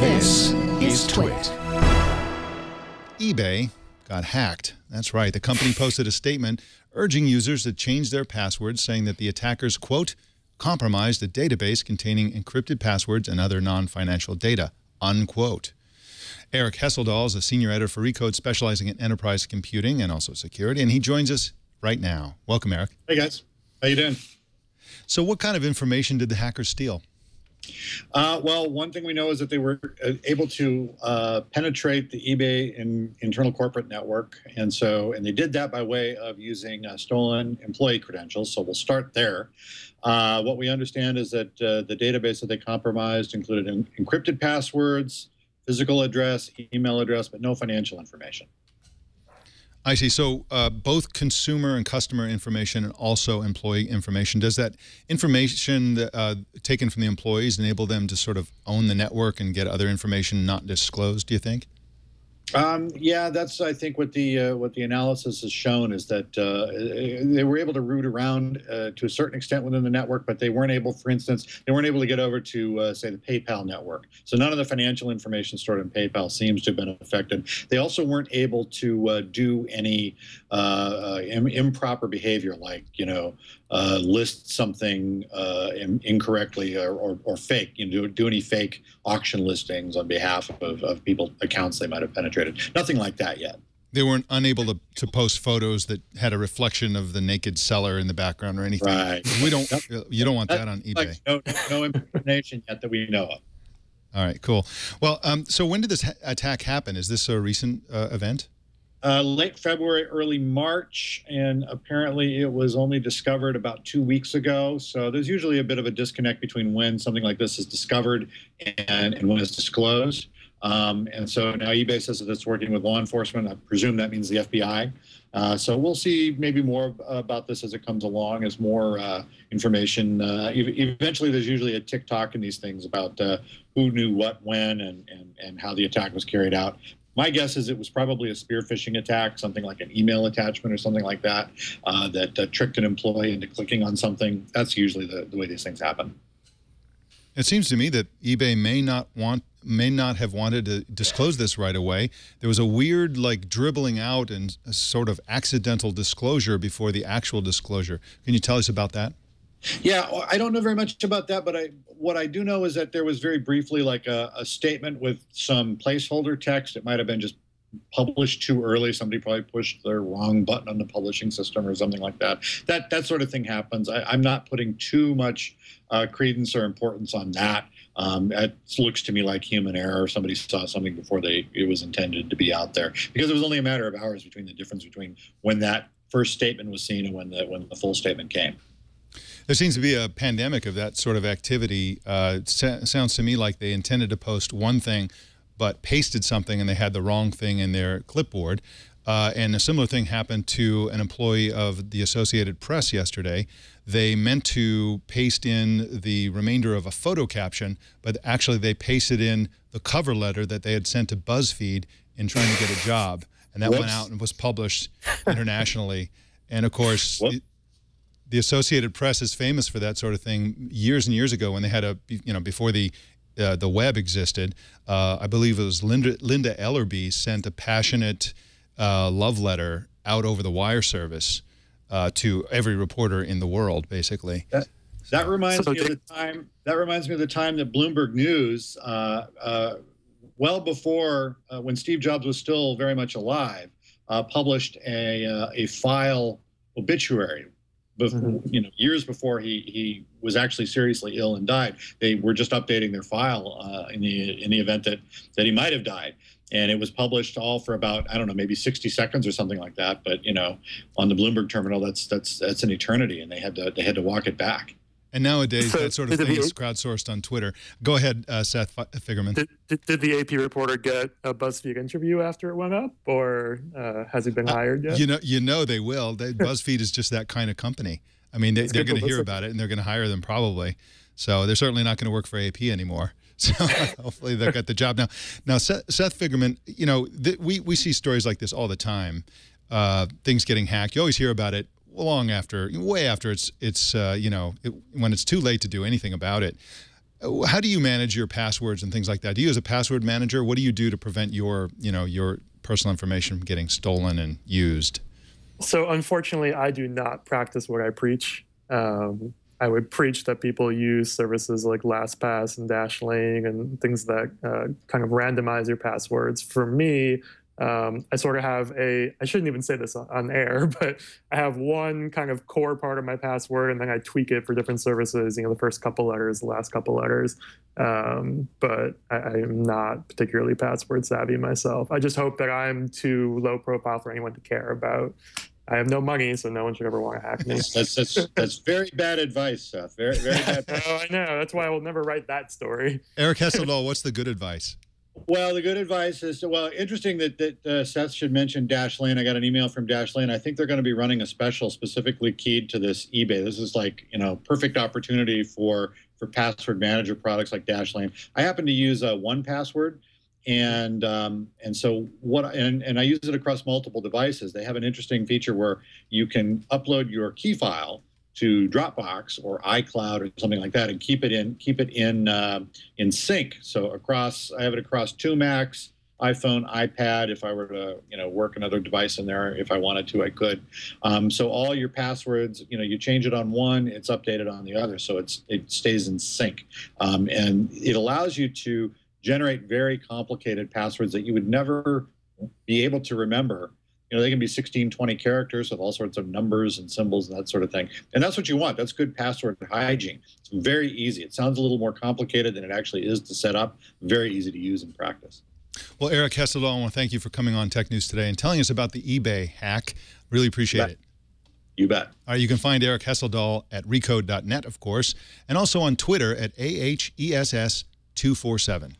This is Twit. eBay got hacked. That's right. The company posted a statement urging users to change their passwords, saying that the attackers, quote, compromised a database containing encrypted passwords and other non-financial data, unquote. Eric Hesseldahl is a senior editor for Recode, specializing in enterprise computing and also security, and he joins us right now. Welcome, Eric. Hey, guys. How you doing? So what kind of information did the hackers steal? Well, one thing we know is that they were able to penetrate the eBay internal corporate network, and they did that by way of using stolen employee credentials. So we'll start there. What we understand is that the database that they compromised included encrypted passwords, physical address, email address, but no financial information. I see. So both consumer and customer information and also employee information. Does that information taken from the employees enable them to sort of own the network and get other information not disclosed, do you think? Yeah, that's, I think, what the analysis has shown is that they were able to root around to a certain extent within the network, but they weren't able, for instance, they weren't able to get over to, say, the PayPal network. So none of the financial information stored in PayPal seems to have been affected. They also weren't able to do any improper behavior, like, list something incorrectly or fake, do any fake auction listings on behalf of people's accounts they might have penetrated. Nothing like that yet. They weren't unable to post photos that had a reflection of the naked seller in the background or anything. Right. We don't. You don't want that on eBay. Like no information yet that we know of. All right. Cool. Well, so when did this attack happen? Is this a recent event? Late February, early March, and apparently it was only discovered about 2 weeks ago. So there's usually a bit of a disconnect between when something like this is discovered and when it's disclosed. And so now eBay says that it's working with law enforcement. I presume that means the FBI. So we'll see maybe more about this as it comes along, as more information. Eventually, there's usually a tick-tock in these things about who knew what when and how the attack was carried out. My guess is it was probably a spear phishing attack, something like an email attachment or something like that, that tricked an employee into clicking on something. That's usually the way these things happen. It seems to me that eBay may not have wanted to disclose this right away. There was a weird, like, dribbling out and a sort of accidental disclosure before the actual disclosure. Can you tell us about that? Yeah, I don't know very much about that, but what I do know is that there was very briefly like a statement with some placeholder text. It might have been just published too early. Somebody probably pushed the wrong button on the publishing system or something like that. That sort of thing happens. I'm not putting too much credence or importance on that. It looks to me like human error. Somebody saw something before it was intended to be out there, because it was only a matter of hours between the difference between when that first statement was seen and when the full statement came. There seems to be a pandemic of that sort of activity. It sounds to me like they intended to post one thing, but pasted something and they had the wrong thing in their clipboard. And a similar thing happened to an employee of the Associated Press yesterday. They meant to paste in the remainder of a photo caption, but actually they pasted in the cover letter that they had sent to BuzzFeed in trying to get a job. And that went out and was published internationally. And of course, the Associated Press is famous for that sort of thing. Years and years ago, when they had before the web existed, I believe it was Linda Ellerby sent a passionate love letter out over the wire service to every reporter in the world, basically. That reminds me of the time. That reminds me of the time that Bloomberg News, well before when Steve Jobs was still very much alive, published a file obituary. Before, years before he was actually seriously ill and died. They were just updating their file in the event that he might have died, and it was published all for about, I don't know, maybe 60 seconds or something like that. But on the Bloomberg terminal, that's an eternity, and they had to walk it back. And nowadays, that sort of thing is crowdsourced on Twitter. Go ahead, Seth Fiegerman. Did the AP reporter get a BuzzFeed interview after it went up, or has he been hired yet? You know they will. BuzzFeed is just that kind of company. I mean, they're going to hear about it, and they're going to hire them probably. So they're certainly not going to work for AP anymore. So hopefully they've got the job now. Now, Seth Fiegerman, we see stories like this all the time. Things getting hacked. You always hear about it way after it's when it's too late to do anything about it. How do you manage your passwords and things like that? Do you use a password manager? What do you do to prevent your, your personal information from getting stolen and used? So unfortunately, I do not practice what I preach. I would preach that people use services like LastPass and Dashlane and things that kind of randomize your passwords. For me, I sort of have I shouldn't even say this on air, but I have one kind of core part of my password, and then I tweak it for different services, the first couple letters, the last couple letters. But I am not particularly password savvy myself. I just hope that I'm too low profile for anyone to care about. I have no money, so no one should ever want to hack me. That's very bad advice, Seth. Very, very bad. Oh, I know. That's why I will never write that story. Eric Hesseldahl, what's the good advice? Well, the good advice is, well, interesting that Seth should mention Dashlane. I got an email from Dashlane. I think they're going to be running a special specifically keyed to this eBay. This is like, perfect opportunity for password manager products like Dashlane. I happen to use 1Password. And so I use it across multiple devices. They have an interesting feature where you can upload your key file to Dropbox or iCloud or something like that, and keep it in sync. So I have it across two Macs, iPhone, iPad. If I were to work another device in there, if I wanted to, I could. So all your passwords, you change it on one, it's updated on the other, so it stays in sync, and it allows you to generate very complicated passwords that you would never be able to remember. They can be 16, 20 characters with all sorts of numbers and symbols and that sort of thing. And that's what you want. That's good password hygiene. It's very easy. It sounds a little more complicated than it actually is to set up. Very easy to use in practice. Well, Eric Hesseldahl, I want to thank you for coming on Tech News Today and telling us about the eBay hack. Really appreciate it. You bet. All right, you can find Eric Hesseldahl at recode.net, of course, and also on Twitter at AHESS247.